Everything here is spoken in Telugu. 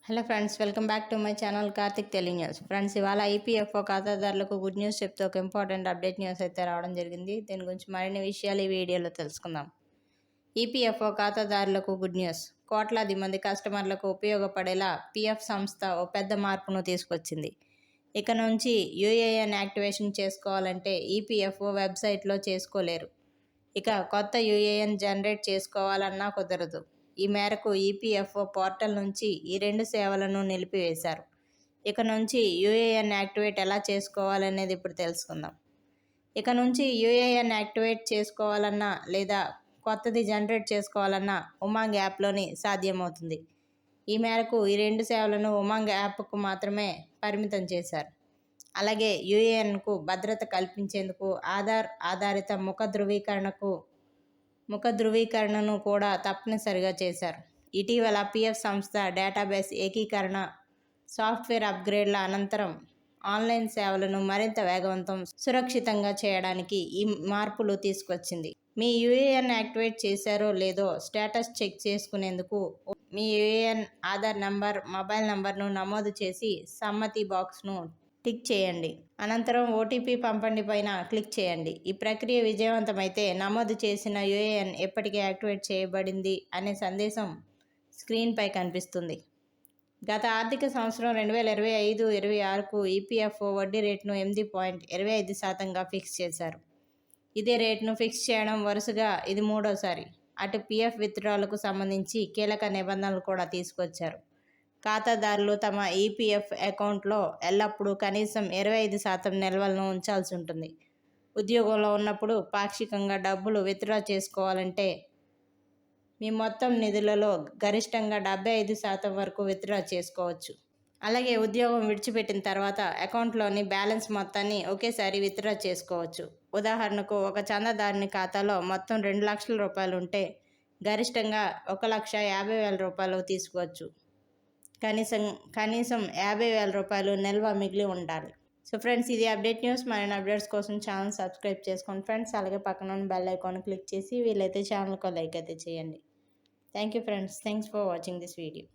Hello friends, welcome back to my channel Karthik Telugu news. Friends, ఇవాళ ఈపీఎఫ్ఓ ఖాతాదారులకు గుడ్ న్యూస్ చెప్తూ ఒక ఇంపార్టెంట్ అప్డేట్ న్యూస్ అయితే రావడం జరిగింది. దీని గురించి మరిన్ని విషయాలు ఈ వీడియోలో తెలుసుకుందాం. ఈపీఎఫ్ఓ ఖాతాదారులకు గుడ్ న్యూస్. కోట్లాది మంది కస్టమర్లకు ఉపయోగపడేలా పీఎఫ్ సంస్థ ఓ పెద్ద మార్పును తీసుకొచ్చింది. ఇక నుంచి యూఏఎన్ యాక్టివేషన్ చేసుకోవాలంటే ఈపీఎఫ్ఓ వెబ్సైట్లో చేసుకోలేరు. ఇక కొత్త యూఏఎన్ జనరేట్ చేసుకోవాలన్నా కుదరదు. ఈ మేరకు ఈపీఎఫ్ఓ పోర్టల్ నుంచి ఈ రెండు సేవలను నిలిపివేశారు. ఇక నుంచి యూఏఎన్ యాక్టివేట్ ఎలా చేసుకోవాలనేది ఇప్పుడు తెలుసుకుందాం. ఇక నుంచి యూఏఎన్ యాక్టివేట్ చేసుకోవాలన్నా లేదా కొత్తది జనరేట్ చేసుకోవాలన్నా ఉమాంగ్ యాప్లోని సాధ్యమవుతుంది. ఈ మేరకు ఈ రెండు సేవలను ఉమాంగ్ యాప్కు మాత్రమే పరిమితం చేశారు. అలాగే యూఏఎన్కు భద్రత కల్పించేందుకు ఆధార్ ఆధారిత ముఖ ధృవీకరణను కూడా తప్పనిసరిగా చేశారు. ఇటీవల పీఎఫ్ సంస్థ డేటాబేస్ ఏకీకరణ, సాఫ్ట్వేర్ అప్గ్రేడ్ల అనంతరం ఆన్లైన్ సేవలను మరింత వేగవంతం, సురక్షితంగా చేయడానికి ఈ మార్పులు తీసుకొచ్చింది. మీ యూఏఎన్ యాక్టివేట్ చేశారో లేదో స్టేటస్ చెక్ చేసుకునేందుకు మీ యూఏఎన్ ఆధార్ నంబర్, మొబైల్ నంబర్ను నమోదు చేసి సమ్మతి బాక్స్ను టిక్ చేయండి. అనంతరం ఓటీపీ పంపండి పైన క్లిక్ చేయండి. ఈ ప్రక్రియ విజయవంతమైతే నమోదు చేసిన యూఏఎన్ ఎప్పటికీ యాక్టివేట్ చేయబడింది అనే సందేశం స్క్రీన్పై కనిపిస్తుంది. గత ఆర్థిక సంవత్సరం 2025-26కు ఈపీఎఫ్ఓ వడ్డీ రేటును 8.25%గా ఫిక్స్ చేశారు. ఇదే రేటును ఫిక్స్ చేయడం వరుసగా ఇది మూడోసారి. అటు పీఎఫ్ విత్డ్రాలకు సంబంధించి కీలక నిబంధనలు కూడా తీసుకొచ్చారు. ఖాతాదారులు తమ ఈపీఎఫ్ అకౌంట్లో ఎల్లప్పుడూ కనీసం 25% నిల్వలను ఉంచాల్సి ఉంటుంది. ఉద్యోగంలో ఉన్నప్పుడు పాక్షికంగా డబ్బులు విత్డ్రా చేసుకోవాలంటే మీ మొత్తం నిధులలో గరిష్టంగా 75% వరకు విత్డ్రా చేసుకోవచ్చు. అలాగే ఉద్యోగం విడిచిపెట్టిన తర్వాత అకౌంట్లోని బ్యాలెన్స్ మొత్తాన్ని ఒకేసారి విత్డ్రా చేసుకోవచ్చు. ఉదాహరణకు, ఒక చందాదారుని ఖాతాలో మొత్తం 2 లక్షల రూపాయలు ఉంటే గరిష్టంగా 1,50,000 రూపాయలు తీసుకోవచ్చు. కనీసం 50,000 రూపాయలు నిల్వ మిగిలి ఉండాలి. సో ఫ్రెండ్స్, ఇది అప్డేట్ న్యూస్. మరిన్ని అప్డేట్స్ కోసం ఛానల్ సబ్స్క్రైబ్ చేసుకోండి ఫ్రెండ్స్. అలాగే పక్కన ఉన్న బెల్ ఐకాన్ క్లిక్ చేసి వీలైతే ఛానల్కి లైక్ అయితే చేయండి. Thank you friends. Thanks for watching this video.